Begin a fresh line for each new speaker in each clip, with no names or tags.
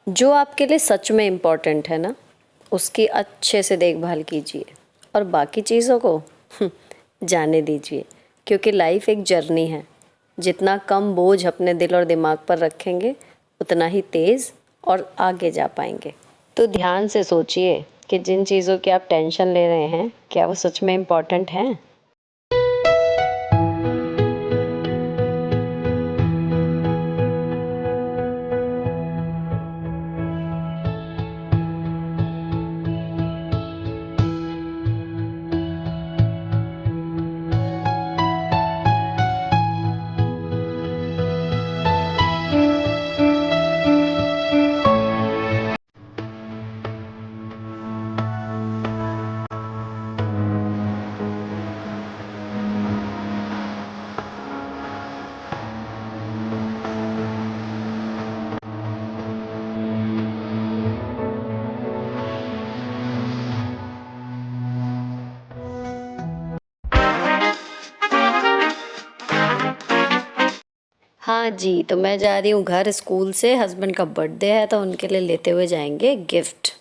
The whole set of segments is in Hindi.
जो आपके लिए सच में इम्पोर्टेंट है ना, उसकी अच्छे से देखभाल कीजिए और बाकी चीज़ों को जाने दीजिए, क्योंकि लाइफ एक जर्नी है। जितना कम बोझ अपने दिल और दिमाग पर रखेंगे, उतना ही तेज़ और आगे जा पाएंगे। तो ध्यान से सोचिए कि जिन चीज़ों की आप टेंशन ले रहे हैं, क्या वो सच में इम्पोर्टेंट हैं? हाँ जी, तो मैं जा रही हूँ घर स्कूल से। हस्बैंड का बर्थडे है तो उनके लिए लेते हुए जाएंगे गिफ्ट।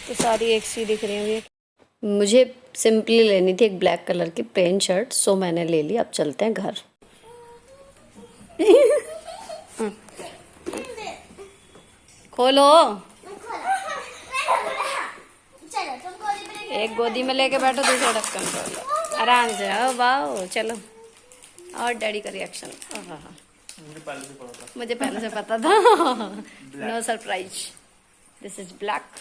तो सारी एक सी दिख रही है। मुझे सिंपली लेनी थी एक ब्लैक कलर की प्लेन शर्ट, सो मैंने ले ली। अब चलते हैं घर। खोलो। एक गोदी में लेके बैठो, दूसरा ढक्कन खोलो। आराम से। आओ वाओ, चलो। और डैडी का रिएक्शन। हाँ, मुझे पहले से पता था। No surprise. This is black.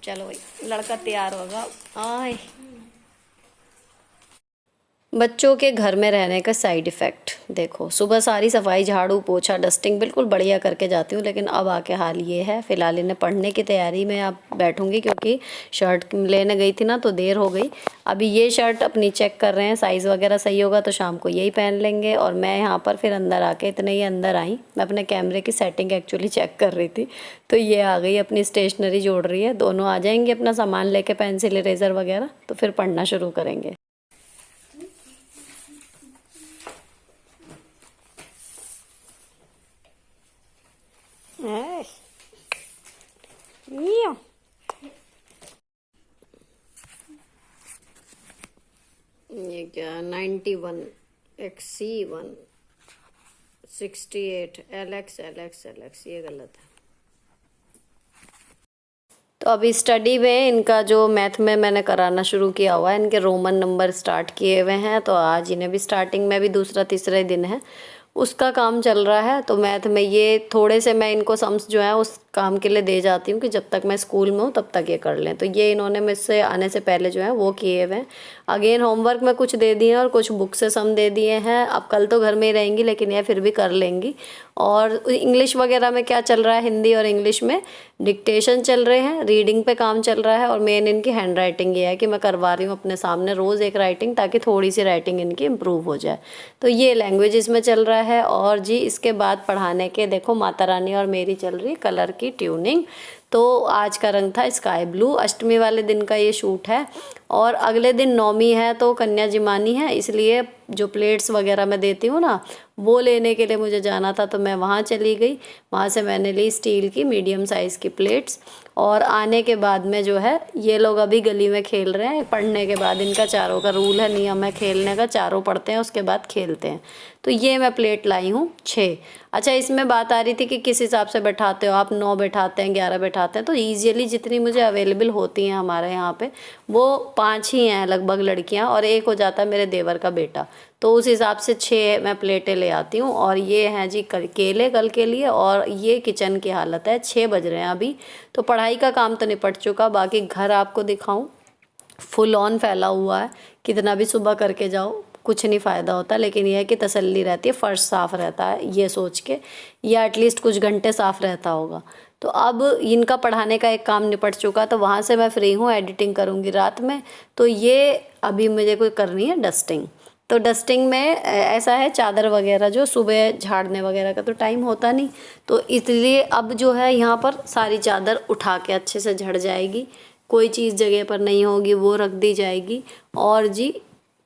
चलो भाई, लड़का तैयार होगा। आए, बच्चों के घर में रहने का साइड इफ़ेक्ट देखो। सुबह सारी सफाई, झाड़ू पोछा, डस्टिंग बिल्कुल बढ़िया करके जाती हूँ, लेकिन अब आके हाल ये है। फ़िलहाल इन्हें पढ़ने की तैयारी में अब बैठूँगी, क्योंकि शर्ट लेने गई थी ना तो देर हो गई। अभी ये शर्ट अपनी चेक कर रहे हैं, साइज़ वगैरह सही होगा तो शाम को यही पहन लेंगे। और मैं यहाँ पर फिर अंदर आके इतने ही अंदर आई, मैं अपने कैमरे की सेटिंग एक्चुअली चेक कर रही थी, तो ये आ गई अपनी स्टेशनरी जोड़ रही है। दोनों आ जाएंगे अपना सामान लेके, पेंसिल इरेज़र वगैरह, तो फिर पढ़ना शुरू करेंगे। ये क्या 91 XC1 68 LX ये गलत है। तो अभी स्टडी में इनका जो मैथ में मैंने कराना शुरू किया हुआ है, इनके रोमन नंबर स्टार्ट किए हुए हैं, तो आज इन्हें भी स्टार्टिंग में भी दूसरा तीसरा दिन है, उसका काम चल रहा है। तो मैथ में ये थोड़े से मैं इनको सम्स जो है उस काम के लिए दे जाती हूँ कि जब तक मैं स्कूल में हूँ तब तक ये कर लें। तो ये इन्होंने मुझसे आने से पहले जो है वो किए हुए हैं। अगेन होमवर्क में कुछ दे दिए हैं और कुछ बुक से सम दे दिए हैं। अब कल तो घर में ही रहेंगी, लेकिन यह फिर भी कर लेंगी। और इंग्लिश वगैरह में क्या चल रहा है, हिंदी और इंग्लिश में डिक्टेशन चल रहे हैं, रीडिंग पे काम चल रहा है, और मेन इनकी हैंड राइटिंग ये है कि मैं करवा रही हूँ अपने सामने रोज़ एक राइटिंग, ताकि थोड़ी सी राइटिंग इनकी इम्प्रूव हो जाए। तो ये लैंग्वेज इसमें चल रहा है। और जी इसके बाद पढ़ाने के देखो, माता रानी और मेरी चल रही कलर की ट्यूनिंग। तो आज का रंग था स्काई ब्लू। अष्टमी वाले दिन का ये शूट है, और अगले दिन नौमी है तो कन्या जिमानी है, इसलिए जो प्लेट्स वगैरह मैं देती हूँ ना, वो लेने के लिए मुझे जाना था, तो मैं वहाँ चली गई। वहाँ से मैंने ली स्टील की मीडियम साइज़ की प्लेट्स। और आने के बाद में जो है ये लोग अभी गली में खेल रहे हैं। पढ़ने के बाद इनका चारों का रूल है, नियम है खेलने का, चारों पढ़ते हैं उसके बाद खेलते हैं। तो ये मैं प्लेट लाई हूँ 6। अच्छा, इसमें बात आ रही थी कि किस हिसाब से बैठाते हो आप, 9 बैठाते हैं, 11 बैठाते हैं। तो ईजिली जितनी मुझे अवेलेबल होती हैं हमारे यहाँ पे, वो 5 ही हैं लगभग लड़कियाँ, और एक हो जाता है मेरे देवर का बेटा। तो उस हिसाब से 6 मैं प्लेटें ले आती हूँ। और ये हैं जी केले कल के लिए। और ये किचन की हालत है, 6 बज रहे हैं अभी। तो पढ़ाई का काम तो निपट चुका, बाकी घर आपको दिखाऊं, फुल ऑन फैला हुआ है। कितना भी सुबह करके जाओ कुछ नहीं फ़ायदा होता, लेकिन यह है कि तसल्ली रहती है, फ़र्श साफ़ रहता है ये सोच के, या एटलीस्ट कुछ घंटे साफ़ रहता होगा। तो अब इनका पढ़ाने का एक काम निपट चुका, तो वहाँ से मैं फ्री हूँ, एडिटिंग करूँगी रात में। तो ये अभी मुझे कोई करनी है डस्टिंग। तो डस्टिंग में ऐसा है, चादर वगैरह जो सुबह झाड़ने वगैरह का तो टाइम होता नहीं, तो इसलिए अब जो है यहाँ पर सारी चादर उठा के अच्छे से झड़ जाएगी, कोई चीज़ जगह पर नहीं होगी वो रख दी जाएगी। और जी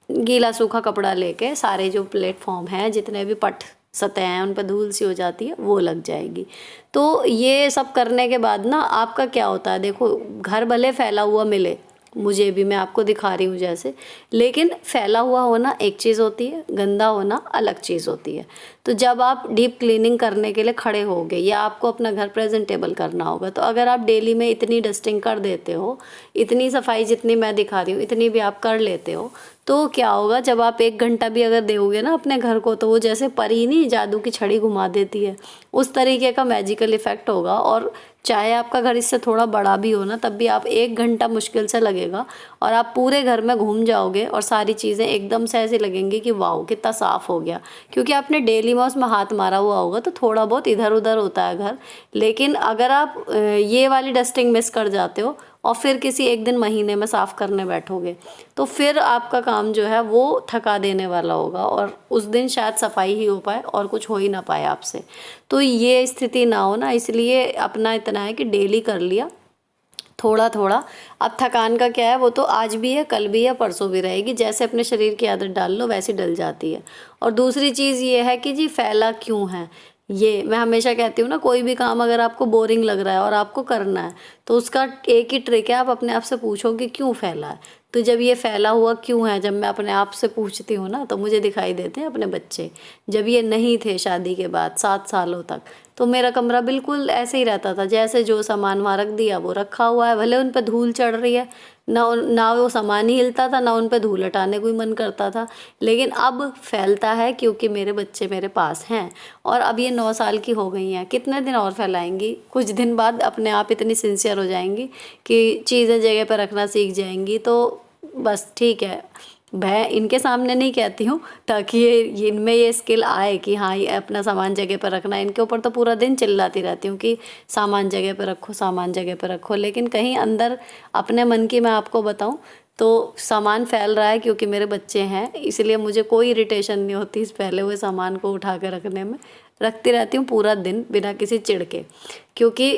गीला सूखा कपड़ा लेके सारे जो प्लेटफॉर्म हैं, जितने भी पट सतह हैं, उन पर धूल सी हो जाती है, वो लग जाएगी। तो ये सब करने के बाद ना आपका क्या होता है, देखो घर भले फैला हुआ मिले, मुझे भी, मैं आपको दिखा रही हूँ जैसे, लेकिन फैला हुआ होना एक चीज़ होती है, गंदा होना अलग चीज़ होती है। तो जब आप डीप क्लीनिंग करने के लिए खड़े होगे या आपको अपना घर प्रेजेंटेबल करना होगा, तो अगर आप डेली में इतनी डस्टिंग कर देते हो, इतनी सफाई जितनी मैं दिखा रही हूँ इतनी भी आप कर लेते हो, तो क्या होगा, जब आप 1 घंटा भी अगर दोगे ना अपने घर को, तो वो जैसे परी नहीं जादू की छड़ी घुमा देती है, उस तरीके का मैजिकल इफेक्ट होगा। और चाहे आपका घर इससे थोड़ा बड़ा भी हो ना, तब भी आप 1 घंटा मुश्किल से लगेगा और आप पूरे घर में घूम जाओगे और सारी चीज़ें एकदम से ऐसी लगेंगी कि वाओ कितना साफ़ हो गया, क्योंकि आपने डेली में उसमें हाथ मारा हुआ होगा, तो थोड़ा बहुत इधर उधर होता है घर। लेकिन अगर आप ये वाली डस्टिंग मिस कर जाते हो और फिर किसी एक दिन महीने में साफ़ करने बैठोगे, तो फिर आपका काम जो है वो थका देने वाला होगा और उस दिन शायद सफाई ही हो पाए और कुछ हो ही ना पाए आपसे। तो ये स्थिति ना हो ना, इसलिए अपना इतना है कि डेली कर लिया थोड़ा थोड़ा। अब थकान का क्या है, वो तो आज भी है, कल भी है, परसों भी रहेगी, जैसे अपने शरीर की आदत डाल लो वैसी डल जाती है। और दूसरी चीज़ ये है कि जी फैला क्यों है, ये मैं हमेशा कहती हूँ ना, कोई भी काम अगर आपको बोरिंग लग रहा है और आपको करना है, तो उसका एक ही ट्रिक है, आप अपने आप से पूछो कि क्यों फैला है। तो जब ये फैला हुआ क्यों है, जब मैं अपने आप से पूछती हूँ ना, तो मुझे दिखाई देते हैं अपने बच्चे। जब ये नहीं थे शादी के बाद 7 सालों तक, तो मेरा कमरा बिल्कुल ऐसे ही रहता था, जैसे जो सामान वहाँ रख दिया वो रखा हुआ है, भले उन पर धूल चढ़ रही है, ना वो सामान ही हिलता था, ना उन पे धूल हटाने को ही मन करता था। लेकिन अब फैलता है क्योंकि मेरे बच्चे मेरे पास हैं, और अब ये 9 साल की हो गई हैं, कितने दिन और फैलाएंगी, कुछ दिन बाद अपने आप इतनी सिंसियर हो जाएंगी कि चीज़ें जगह पर रखना सीख जाएंगी। तो बस ठीक है, मैं इनके सामने नहीं कहती हूँ, ताकि ये इनमें ये स्किल आए कि हाँ ये अपना सामान जगह पर रखना। इनके ऊपर तो पूरा दिन चिल्लाती रहती हूँ कि सामान जगह पर रखो, सामान जगह पर रखो, लेकिन कहीं अंदर अपने मन की मैं आपको बताऊँ तो सामान फैल रहा है क्योंकि मेरे बच्चे हैं, इसलिए मुझे कोई इरिटेशन नहीं होती इस फैले हुए सामान को उठा कर रखने में। रखती रहती हूँ पूरा दिन बिना किसी चिढ़ के, क्योंकि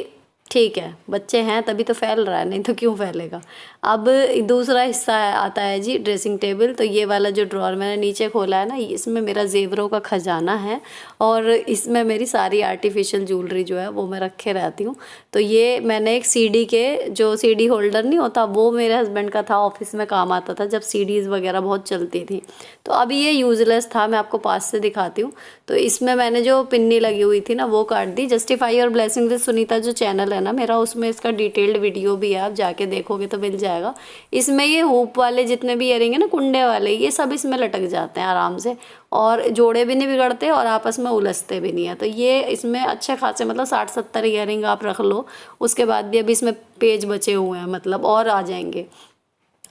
ठीक है बच्चे हैं तभी तो फैल रहा है, नहीं तो क्यों फैलेगा। अब दूसरा हिस्सा आता है जी ड्रेसिंग टेबल। तो ये वाला जो ड्रॉर मैंने नीचे खोला है ना, इसमें मेरा जेवरों का खजाना है और इसमें मेरी सारी आर्टिफिशियल ज्वेलरी जो है वो मैं रखे रहती हूँ। तो ये मैंने एक सीडी के जो सीडी होल्डर नहीं होता, वो मेरे हस्बैंड का था, ऑफिस में काम आता था जब सीडीज़ वगैरह बहुत चलती थी। तो अभी ये यूज़लेस था, मैं आपको पास से दिखाती हूँ। तो इसमें मैंने जो पिन्नी लगी हुई थी ना वो काट दी। जस्टिफाई और ब्लेसिंग विद सुनीता जो चैनल है ना मेरा, उसमें इसका डिटेल्ड वीडियो भी है, आप जाके देखोगे तो मिल जाएगा। इसमें ये हुप वाले जितने भी इयरिंग है ना, कुंडे वाले, ये सब इसमें लटक जाते हैं आराम से, और जोड़े भी नहीं बिगड़ते और आपस में उलझते भी नहीं है। तो ये इसमें अच्छे खासे मतलब 60-70 इयरिंग आप रख लो, उसके बाद भी अभी इसमें पेज बचे हुए हैं, मतलब और आ जाएंगे।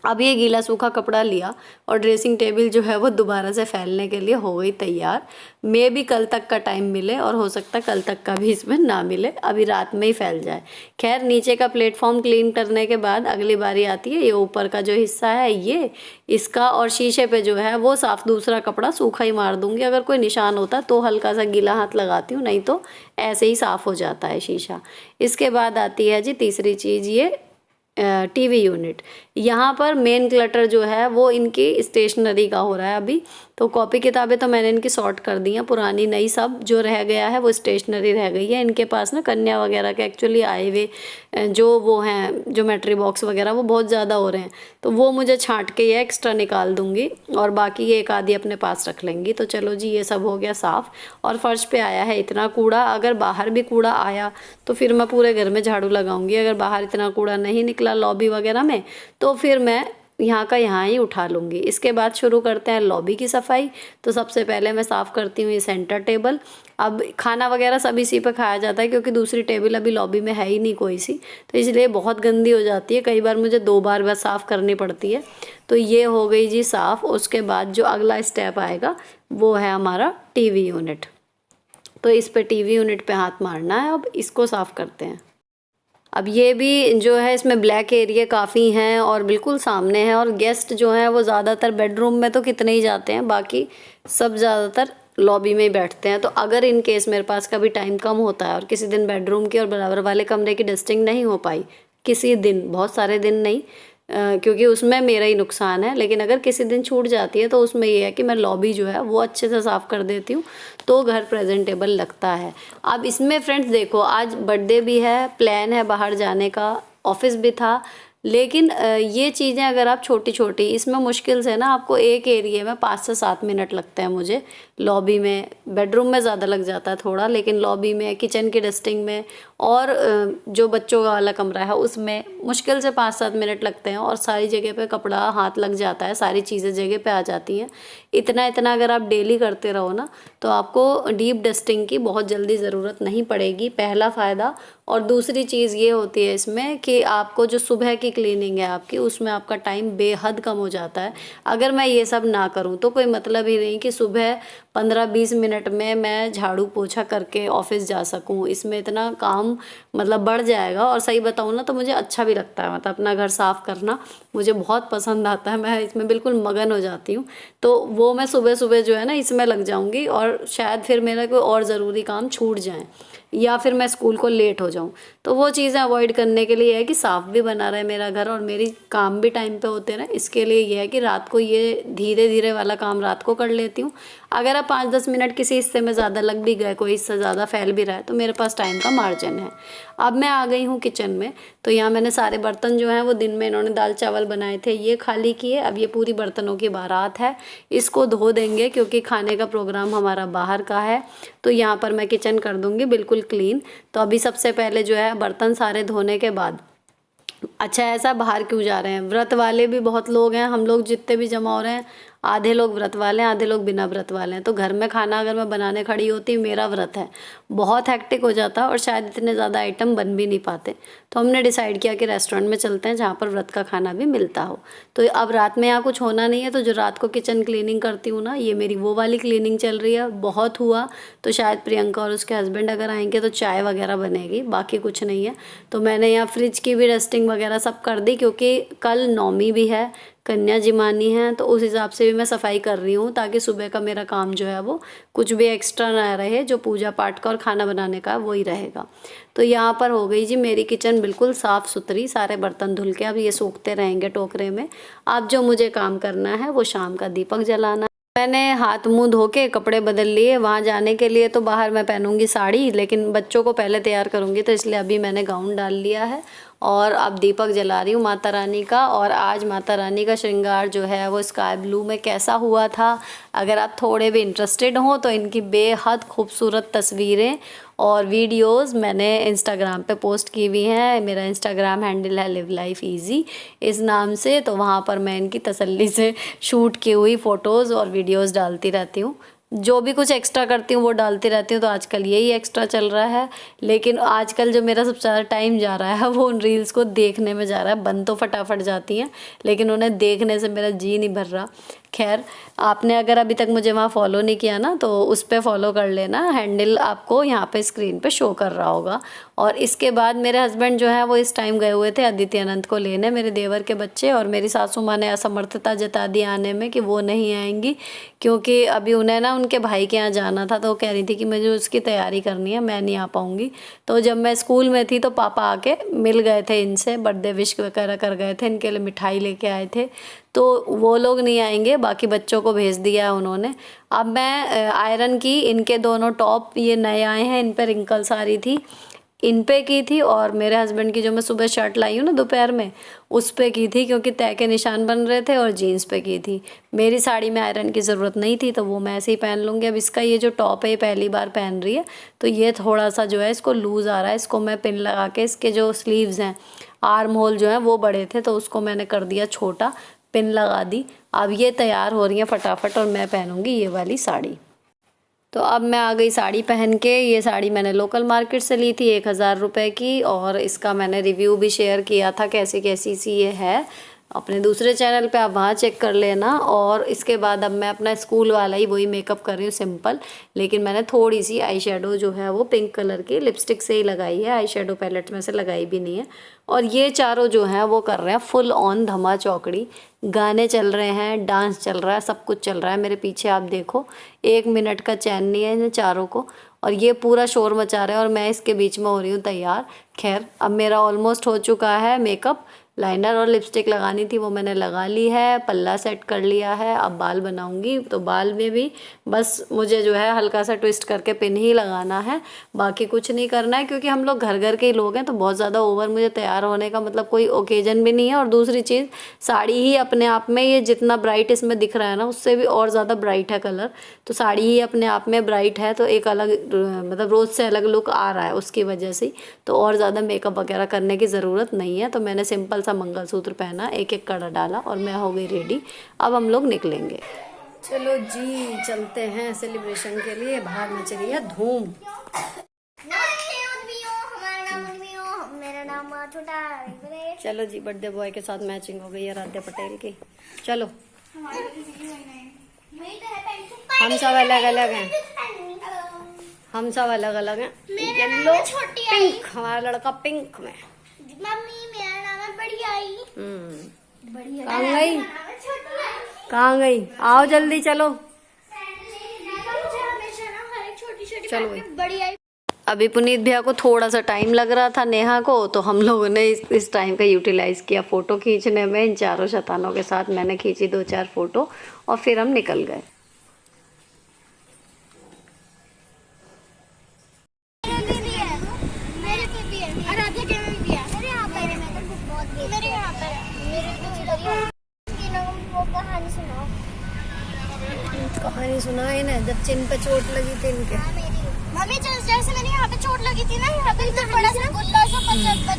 अब ये गीला सूखा कपड़ा लिया और ड्रेसिंग टेबल जो है वो दोबारा से फैलने के लिए हो गई तैयार। मे भी कल तक का टाइम मिले और हो सकता है कल तक का भी इसमें ना मिले, अभी रात में ही फैल जाए। खैर नीचे का प्लेटफॉर्म क्लीन करने के बाद अगली बारी आती है ये ऊपर का जो हिस्सा है ये इसका, और शीशे पे जो है वो साफ दूसरा कपड़ा सूखा ही मार दूंगी। अगर कोई निशान होता तो हल्का सा गीला हाथ लगाती हूँ, नहीं तो ऐसे ही साफ़ हो जाता है शीशा। इसके बाद आती है जी तीसरी चीज़, ये टीवी यूनिट। यहाँ पर मेन क्लटर जो है वो इनकी स्टेशनरी का हो रहा है अभी। तो कॉपी किताबें तो मैंने इनकी सॉर्ट कर दी हैं, पुरानी नई सब, जो रह गया है वो स्टेशनरी रह गई है। इनके पास ना कन्या वगैरह के एक्चुअली आए हुए जो वो हैं ज्योमेट्री बॉक्स वगैरह वो बहुत ज़्यादा हो रहे हैं, तो वो मुझे छांट के ये एक्स्ट्रा निकाल दूंगी और बाकी ये एक आधी अपने पास रख लेंगी। तो चलो जी ये सब हो गया साफ़। और फर्श पे आया है इतना कूड़ा, अगर बाहर भी कूड़ा आया तो फिर मैं पूरे घर में झाड़ू लगाऊंगी। अगर बाहर इतना कूड़ा नहीं निकला लॉबी वगैरह में, तो फिर मैं यहाँ का यहाँ ही उठा लूँगी। इसके बाद शुरू करते हैं लॉबी की सफाई। तो सबसे पहले मैं साफ़ करती हूँ ये सेंटर टेबल। अब खाना वगैरह सब इसी पे खाया जाता है क्योंकि दूसरी टेबल अभी लॉबी में है ही नहीं कोई सी, तो इसलिए बहुत गंदी हो जाती है, कई बार मुझे 2 बार बस साफ़ करनी पड़ती है। तो ये हो गई जी साफ़। उसके बाद जो अगला स्टेप आएगा वो है हमारा टीवी यूनिट। तो इस पर टीवी यूनिट पे हाथ मारना है। अब इसको साफ़ करते हैं। अब ये भी जो है इसमें ब्लैक एरिया काफ़ी हैं और बिल्कुल सामने है, और गेस्ट जो हैं वो ज़्यादातर बेडरूम में तो कितने ही जाते हैं, बाकी सब ज़्यादातर लॉबी में ही बैठते हैं। तो अगर इन केस मेरे पास कभी टाइम कम होता है और किसी दिन बेडरूम की और बराबर वाले कमरे की डस्टिंग नहीं हो पाई, किसी दिन, बहुत सारे दिन नहीं, क्योंकि उसमें मेरा ही नुकसान है। लेकिन अगर किसी दिन छूट जाती है तो उसमें ये है कि मैं लॉबी जो है वो अच्छे से साफ़ कर देती हूँ, तो घर प्रेजेंटेबल लगता है। अब इसमें फ्रेंड्स देखो, आज बर्थडे भी है, प्लान है बाहर जाने का, ऑफिस भी था, लेकिन ये चीज़ें अगर आप छोटी छोटी, इसमें मुश्किल से ना आपको एक एरिया में 5 से 7 मिनट लगते हैं मुझे। लॉबी में, बेडरूम में ज़्यादा लग जाता है थोड़ा, लेकिन लॉबी में, किचन की डस्टिंग में और जो बच्चों का वाला कमरा है उसमें मुश्किल से 5-7 मिनट लगते हैं, और सारी जगह पे कपड़ा हाथ लग जाता है, सारी चीज़ें जगह पे आ जाती हैं। इतना इतना अगर आप डेली करते रहो ना तो आपको डीप डस्टिंग की बहुत जल्दी ज़रूरत नहीं पड़ेगी, पहला फ़ायदा। और दूसरी चीज़ ये होती है इसमें कि आपको जो सुबह की क्लीनिंग है आपकी, उसमें आपका टाइम बेहद कम हो जाता है। अगर मैं ये सब ना करूँ तो कोई मतलब ही नहीं कि सुबह 15-20 मिनट में मैं झाड़ू पोछा करके ऑफिस जा सकूँ। इसमें इतना काम मतलब बढ़ जाएगा। और सही बताऊँ ना तो मुझे अच्छा भी लगता है, मतलब अपना घर साफ़ करना मुझे बहुत पसंद आता है, मैं इसमें बिल्कुल मगन हो जाती हूँ। तो वो मैं सुबह सुबह जो है ना इसमें लग जाऊँगी, और शायद फिर मेरा कोई और ज़रूरी काम छूट जाए या फिर मैं स्कूल को लेट हो जाऊँ। तो वो चीज़ें अवॉइड करने के लिए है कि साफ़ भी बना रहे मेरा घर और मेरी काम भी टाइम पे होते रहे, इसके लिए ये है कि रात को ये धीरे धीरे वाला काम रात को कर लेती हूँ। अगर आप 5-10 मिनट किसी हिस्से में ज़्यादा लग भी गए, कोई हिस्सा ज़्यादा फैल भी रहा है, तो मेरे पास टाइम का मार्जिन है। अब मैं आ गई हूँ किचन में, तो यहाँ मैंने सारे बर्तन जो हैं वो दिन में इन्होंने दाल चावल बनाए थे, ये खाली किए। अब ये पूरी बर्तनों की बारात है, इसको धो देंगे क्योंकि खाने का प्रोग्राम हमारा बाहर का है। तो यहाँ पर मैं किचन कर दूँगी बिल्कुल क्लीन। तो अभी सबसे पहले जो है बर्तन सारे धोने के बाद, अच्छा ऐसा बाहर क्यों जा रहे हैं, व्रत वाले भी बहुत लोग हैं, हम लोग जितने भी जमा हो रहे हैं, आधे लोग व्रत वाले हैं, आधे लोग बिना व्रत वाले हैं। तो घर में खाना अगर मैं बनाने खड़ी होती, मेरा व्रत है, बहुत हेक्टिक हो जाता है और शायद इतने ज़्यादा आइटम बन भी नहीं पाते। तो हमने डिसाइड किया कि रेस्टोरेंट में चलते हैं जहाँ पर व्रत का खाना भी मिलता हो। तो अब रात में यहाँ कुछ होना नहीं है, तो जो रात को किचन क्लीनिंग करती हूँ ना, ये मेरी वो वाली क्लीनिंग चल रही है। बहुत हुआ तो शायद प्रियंका और उसके हस्बैंड अगर आएंगे तो चाय वगैरह बनेगी, बाकी कुछ नहीं है। तो मैंने यहाँ फ्रिज की भी डस्टिंग वगैरह सब कर दी, क्योंकि कल नौमी भी है, कन्या जिमानी है, तो उस हिसाब से भी मैं सफाई कर रही हूँ ताकि सुबह का मेरा काम जो है वो कुछ भी एक्स्ट्रा ना रहे, जो पूजा पाठ का और खाना बनाने का वही रहेगा। तो यहाँ पर हो गई जी मेरी किचन बिल्कुल साफ़ सुथरी, सारे बर्तन धुल के अब ये सूखते रहेंगे टोकरे में। अब जो मुझे काम करना है वो शाम का दीपक जलाना। मैंने हाथ मुंह धो के कपड़े बदल लिए, वहाँ जाने के लिए तो बाहर मैं पहनूंगी साड़ी, लेकिन बच्चों को पहले तैयार करूंगी, तो इसलिए अभी मैंने गाउन डाल लिया है और अब दीपक जला रही हूँ माता रानी का। और आज माता रानी का श्रृंगार जो है वो स्काई ब्लू में कैसा हुआ था, अगर आप थोड़े भी इंटरेस्टेड हो तो इनकी बेहद खूबसूरत तस्वीरें और वीडियोस मैंने इंस्टाग्राम पे पोस्ट की हुई हैं। मेरा इंस्टाग्राम हैंडल है लिव लाइफ ईजी इस नाम से, तो वहाँ पर मैं इनकी तसल्ली से शूट की हुई फ़ोटोज़ और वीडियोस डालती रहती हूँ। जो भी कुछ एक्स्ट्रा करती हूँ वो डालती रहती हूँ, तो आजकल यही एक्स्ट्रा चल रहा है। लेकिन आजकल जो मेरा सबसे ज़्यादा टाइम जा रहा है वो उन रील्स को देखने में जा रहा है। बन तो फटाफट जाती हैं लेकिन उन्हें देखने से मेरा जी नहीं भर रहा। खैर, आपने अगर अभी तक मुझे वहाँ फॉलो नहीं किया ना तो उस पर फॉलो कर लेना, हैंडल आपको यहाँ पे स्क्रीन पे शो कर रहा होगा। और इसके बाद मेरे हस्बैंड जो है वो इस टाइम गए हुए थे अदिति अनंत को लेने, मेरे देवर के बच्चे, और मेरी सासू माँ ने असमर्थता जता दी आने में कि वो नहीं आएंगी, क्योंकि अभी उन्हें ना उनके भाई के यहाँ जाना था। तो वो कह रही थी कि मुझे उसकी तैयारी करनी है, मैं नहीं आ पाऊँगी। तो जब मैं स्कूल में थी तो पापा आके मिल गए थे इनसे, बर्थडे विश वगैरह कर गए थे, इनके लिए मिठाई लेके आए थे। तो वो लोग नहीं आएंगे, बाकी बच्चों को भेज दिया है उन्होंने। अब मैं आयरन की इनके दोनों टॉप, ये नए आए हैं, इन पर रिंकल्स आ रही थी, इन पे की थी, और मेरे हस्बैंड की जो मैं सुबह शर्ट लाई हूँ ना दोपहर में, उस पे की थी क्योंकि तय के निशान बन रहे थे, और जीन्स पे की थी। मेरी साड़ी में आयरन की ज़रूरत नहीं थी तो वो मैं ऐसे ही पहन लूँगी। अब इसका ये जो टॉप है ये पहली बार पहन रही है, तो ये थोड़ा सा जो है इसको लूज़ आ रहा है। इसको मैं पिन लगा के, इसके जो स्लीव्स हैं, आर्म होल जो है वो बड़े थे तो उसको मैंने कर दिया छोटा, पिन लगा दी। अब ये तैयार हो रही हैं फटाफट और मैं पहनूंगी ये वाली साड़ी। तो अब मैं आ गई साड़ी पहन के। ये साड़ी मैंने लोकल मार्केट से ली थी 1000 रुपये की, और इसका मैंने रिव्यू भी शेयर किया था कैसी कैसी सी ये है अपने दूसरे चैनल पे, आप वहाँ चेक कर लेना। और इसके बाद अब मैं अपना स्कूल वाला ही वही मेकअप कर रही हूँ सिंपल, लेकिन मैंने थोड़ी सी आई शेडो जो है वो पिंक कलर की लिपस्टिक से ही लगाई है, आई शेडो पैलेट में से लगाई भी नहीं है। और ये चारों जो हैं वो कर रहे हैं फुल ऑन धमा चौकड़ी, गाने चल रहे हैं, डांस चल रहा है, सब कुछ चल रहा है मेरे पीछे। आप देखो 1 मिनट का चैन नहीं है इन चारों को, और ये पूरा शोर मचा रहे हैं और मैं इसके बीच में हो रही हूँ तैयार। खैर, अब मेरा ऑलमोस्ट हो चुका है मेकअप, लाइनर और लिपस्टिक लगानी थी वो मैंने लगा ली है, पल्ला सेट कर लिया है। अब बाल बनाऊंगी, तो बाल में भी बस मुझे जो है हल्का सा ट्विस्ट करके पिन ही लगाना है, बाकी कुछ नहीं करना है, क्योंकि हम लोग घर घर के ही लोग हैं, तो बहुत ज़्यादा ओवर मुझे तैयार होने का मतलब कोई ओकेजन भी नहीं है। और दूसरी चीज़, साड़ी ही अपने आप में, ये जितना ब्राइट इसमें दिख रहा है ना, उससे भी और ज़्यादा ब्राइट है कलर, तो साड़ी ही अपने आप में ब्राइट है, तो एक अलग मतलब रोज़ से अलग लुक आ रहा है उसकी वजह से। तो और ज़्यादा मेकअप वगैरह करने की ज़रूरत नहीं है। तो मैंने सिंपल सा मंगलसूत्र पहना, एक एक कड़ा डाला और मैं हो गई रेडी। अब हम लोग निकलेंगे। चलो जी, चलते हैं सेलिब्रेशन के लिए। बाहर मच रही है धूम। चलो जी, बर्थडे बॉय के साथ मैचिंग हो गई है राध्या पटेल की। चलो, हम सब अलग अलग हैं, हम सब अलग अलग हैं। येलो पिंक, हमारा लड़का पिंक में।
मम्मी मेरा नाम है बढ़ियाई।
कहाँ गई, कहाँ गई? आओ जल्दी, चलो चलो भाई।
बढ़ियाई।
अभी पुनीत भैया को थोड़ा सा टाइम लग रहा था नेहा को, तो हम लोगों ने इस टाइम का यूटिलाइज किया फ़ोटो खींचने में। इन चारों शैतानों के साथ मैंने खींची 2-4 फ़ोटो और फिर हम निकल गए। कहानी सुनाई ना, जब चिन पे चोट लगी थी इनके।
मम्मी जैसे मैंने यहाँ पे चोट लगी थी ना, यहाँ पे इतना बड़ा सा गुल्ला सा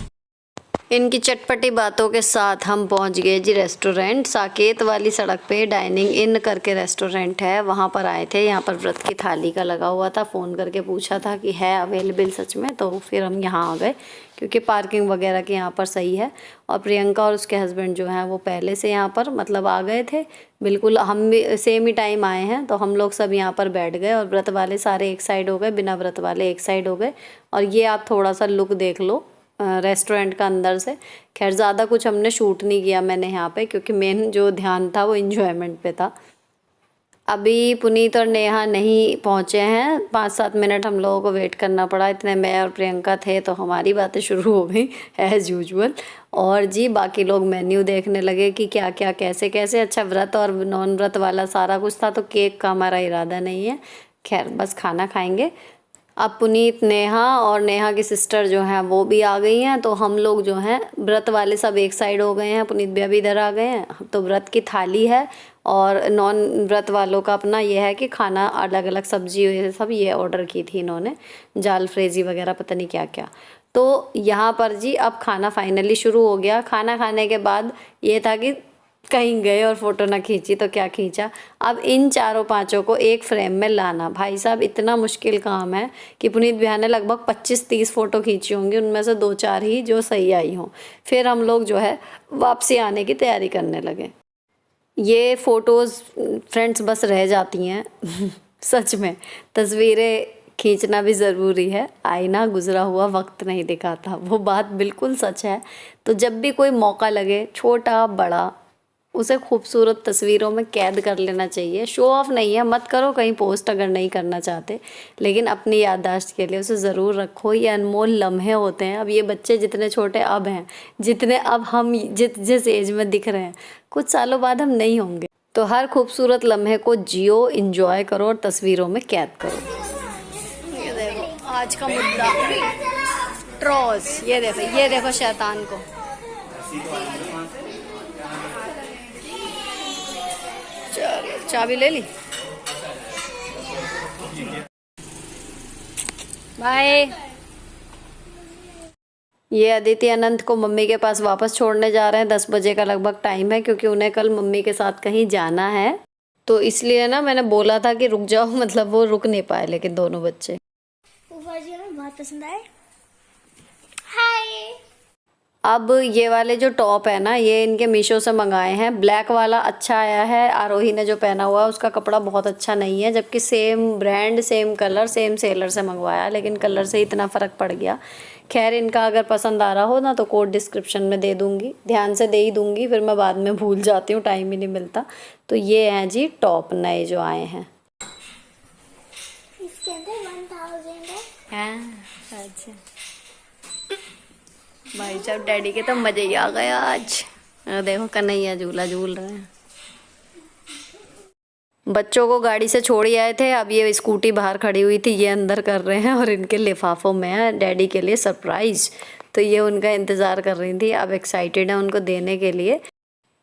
इनकी चटपटी बातों के साथ हम पहुंच गए जी रेस्टोरेंट। साकेत वाली सड़क पे डाइनिंग इन करके रेस्टोरेंट है, वहां पर आए थे। यहाँ पर व्रत की थाली का लगा हुआ था, फ़ोन करके पूछा था कि है अवेलेबल सच में, तो फिर हम यहाँ आ गए क्योंकि पार्किंग वगैरह की यहाँ पर सही है। और प्रियंका और उसके हस्बैंड जो हैं वो पहले से यहाँ पर मतलब आ गए थे, बिल्कुल हम भी सेम ही टाइम आए हैं, तो हम लोग सब यहाँ पर बैठ गए और व्रत वाले सारे एक साइड हो गए, बिना व्रत वाले एक साइड हो गए। और ये आप थोड़ा सा लुक देख लो रेस्टोरेंट का अंदर से। खैर ज़्यादा कुछ हमने शूट नहीं किया मैंने यहाँ पे, क्योंकि मेन जो ध्यान था वो इन्जॉयमेंट पे था। अभी पुनीत और नेहा नहीं पहुँचे हैं, 5-7 मिनट हम लोगों को वेट करना पड़ा। इतने मैं और प्रियंका थे तो हमारी बातें शुरू हो गई एज़ यूजुअल। और जी बाकी लोग मेन्यू देखने लगे कि क्या क्या कैसे कैसे। अच्छा, व्रत और नॉन व्रत वाला सारा कुछ था, तो केक का हमारा इरादा नहीं है। खैर बस खाना खाएंगे। अब पुनीत, नेहा और नेहा की सिस्टर जो हैं वो भी आ गई हैं, तो हम लोग जो हैं व्रत वाले सब एक साइड हो गए हैं। पुनीत भैया भी इधर आ गए हैं। तो व्रत की थाली है और नॉन व्रत वालों का अपना ये है कि खाना अलग अलग, सब्जी ये सब ये ऑर्डर की थी इन्होंने, जाल फ्रेजी वगैरह पता नहीं क्या क्या। तो यहाँ पर जी अब खाना फाइनली शुरू हो गया। खाना खाने के बाद ये था कि कहीं गए और फ़ोटो ना खींची तो क्या खींचा। अब इन चारों पांचों को एक फ्रेम में लाना, भाई साहब इतना मुश्किल काम है कि पुनीत भैया ने लगभग 25-30 फ़ोटो खींची होंगी, उनमें से 2-4 ही जो सही आई हों। फिर हम लोग जो है वापसी आने की तैयारी करने लगे। ये फ़ोटोज़ फ्रेंड्स बस रह जाती हैं सच में तस्वीरें खींचना भी ज़रूरी है, आईना गुजरा हुआ वक्त नहीं दिखाता, वो बात बिल्कुल सच है। तो जब भी कोई मौका लगे, छोटा बड़ा, उसे खूबसूरत तस्वीरों में कैद कर लेना चाहिए। शो ऑफ नहीं है, मत करो कहीं पोस्ट अगर नहीं करना चाहते, लेकिन अपनी याददाश्त के लिए उसे ज़रूर रखो। ये अनमोल लम्हे होते हैं। अब ये बच्चे जितने छोटे अब हैं, जितने अब हम जिस एज में दिख रहे हैं, कुछ सालों बाद हम नहीं होंगे। तो हर खूबसूरत लम्हे को जियो, इंजॉय करो और तस्वीरों में कैद करो। ये देखो आज का मुद्दा, ट्रॉस। ये देखो शैतान को। चलो चाबी ले ली, बाय। ये अदिति अनंत को मम्मी के पास वापस छोड़ने जा रहे हैं। 10 बजे का लगभग टाइम है, क्योंकि उन्हें कल मम्मी के साथ कहीं जाना है। तो इसलिए ना मैंने बोला था कि रुक जाओ, मतलब वो रुक नहीं पाए, लेकिन दोनों बच्चे
बहुत पसंद आए। हाय।
अब ये वाले जो टॉप है ना, ये इनके मीशो से मंगाए हैं। ब्लैक वाला अच्छा आया है, आरोही ने जो पहना हुआ है उसका कपड़ा बहुत अच्छा नहीं है, जबकि same brand, same colour, same seller से मंगवाया, लेकिन कलर से इतना फ़र्क पड़ गया। खैर इनका अगर पसंद आ रहा हो ना तो कोड डिस्क्रिप्शन में दे दूँगी, ध्यान से दे ही दूँगी, फिर मैं बाद में भूल जाती हूँ, टाइम ही नहीं मिलता। तो ये हैं जी टॉप नए जो आए हैं।
इसके अंदर 1000 है।
हाँ अच्छा, भाई साहब डैडी के तो मजे ही आ गए आज। देखो कन्हैया झूला झूल रहे हैं। बच्चों को गाड़ी से छोड़ ही आए थे, अब ये स्कूटी बाहर खड़ी हुई थी, ये अंदर कर रहे हैं और इनके लिफाफों में है डैडी के लिए सरप्राइज। तो ये उनका इंतज़ार कर रही थी, अब एक्साइटेड है उनको देने के लिए।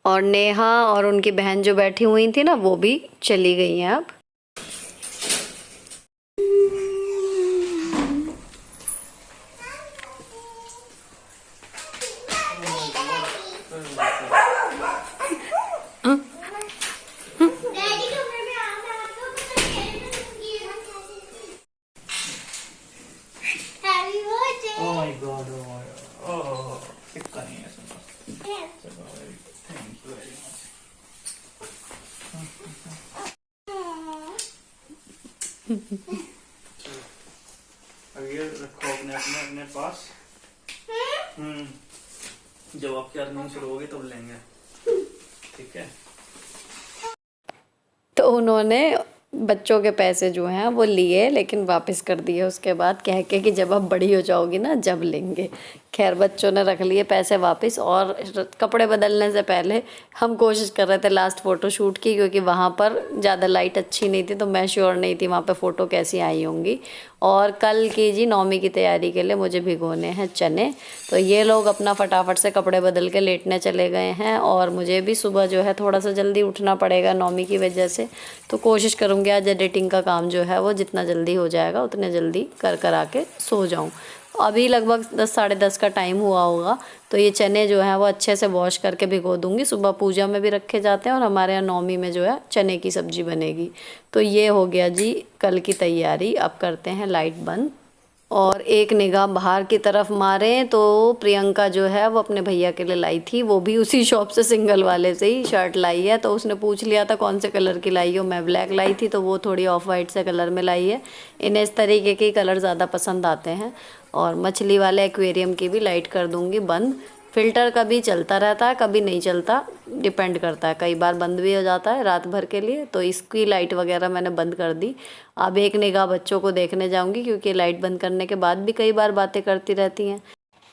और नेहा और उनकी बहन जो बैठी हुई थी ना, वो भी चली गई हैं अब।
डैडी कमरे में आना आपको पता है happy birthday.
Oh my god, oh my god. Oh, tikka नहीं है सुना। चलो, thank you very much. अब ये रखो अपने अपने अपने पास। जब आपकी अर्निंग शुरू होगी तब लेंगे, ठीक है?
तो उन्होंने बच्चों के पैसे जो हैं वो लिए, लेकिन वापस कर दिए उसके बाद, कह के कि जब आप बड़ी हो जाओगी ना जब लेंगे। खैर बच्चों ने रख लिए पैसे वापस। और कपड़े बदलने से पहले हम कोशिश कर रहे थे लास्ट फ़ोटो शूट की, क्योंकि वहाँ पर ज़्यादा लाइट अच्छी नहीं थी, तो मैं श्योर नहीं थी वहाँ पे फ़ोटो कैसी आई होंगी। और कल की जी 9वीं की तैयारी के लिए मुझे भिगोने हैं चने। तो ये लोग अपना फटाफट से कपड़े बदल के लेटने चले गए हैं, और मुझे भी सुबह जो है थोड़ा सा जल्दी उठना पड़ेगा 9वीं की वजह से। तो कोशिश करूँगी आज एडिटिंग का काम जो है वो जितना जल्दी हो जाएगा उतने जल्दी कर आके सो जाऊँ। अभी लगभग 10 साढ़े 10 का टाइम हुआ होगा। तो ये चने जो हैं वो अच्छे से वॉश करके भिगो दूंगी। सुबह पूजा में भी रखे जाते हैं, और हमारे यहाँ 9वीं में जो है चने की सब्जी बनेगी। तो ये हो गया जी कल की तैयारी। अब करते हैं लाइट बंद और एक निगाह बाहर की तरफ मारें तो प्रियंका जो है वो अपने भैया के लिए लाई थी, वो भी उसी शॉप से सिंगल वाले से ही शर्ट लाई है। तो उसने पूछ लिया था कौन से कलर की लाई हो, मैं ब्लैक लाई थी, तो वो थोड़ी ऑफ वाइट से कलर में लाई है। इन्हें इस तरीके के कलर ज़्यादा पसंद आते हैं। और मछली वाले एक्वेरियम की भी लाइट कर दूँगी बंद। फ़िल्टर कभी चलता रहता है कभी नहीं चलता, डिपेंड करता है, कई बार बंद भी हो जाता है रात भर के लिए। तो इसकी लाइट वगैरह मैंने बंद कर दी। अब एक निगाह बच्चों को देखने जाऊंगी, क्योंकि लाइट बंद करने के बाद भी कई बार बातें करती रहती हैं।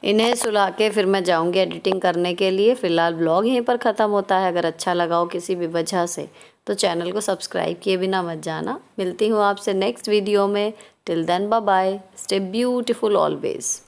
इन्हें सुला के फिर मैं जाऊंगी एडिटिंग करने के लिए। फ़िलहाल ब्लॉग यहीं पर ख़त्म होता है। अगर अच्छा लगा हो किसी भी वजह से तो चैनल को सब्सक्राइब किए बिना मत जाना। मिलती हूँ आपसे नेक्स्ट वीडियो में। Till then bye bye, stay beautiful always.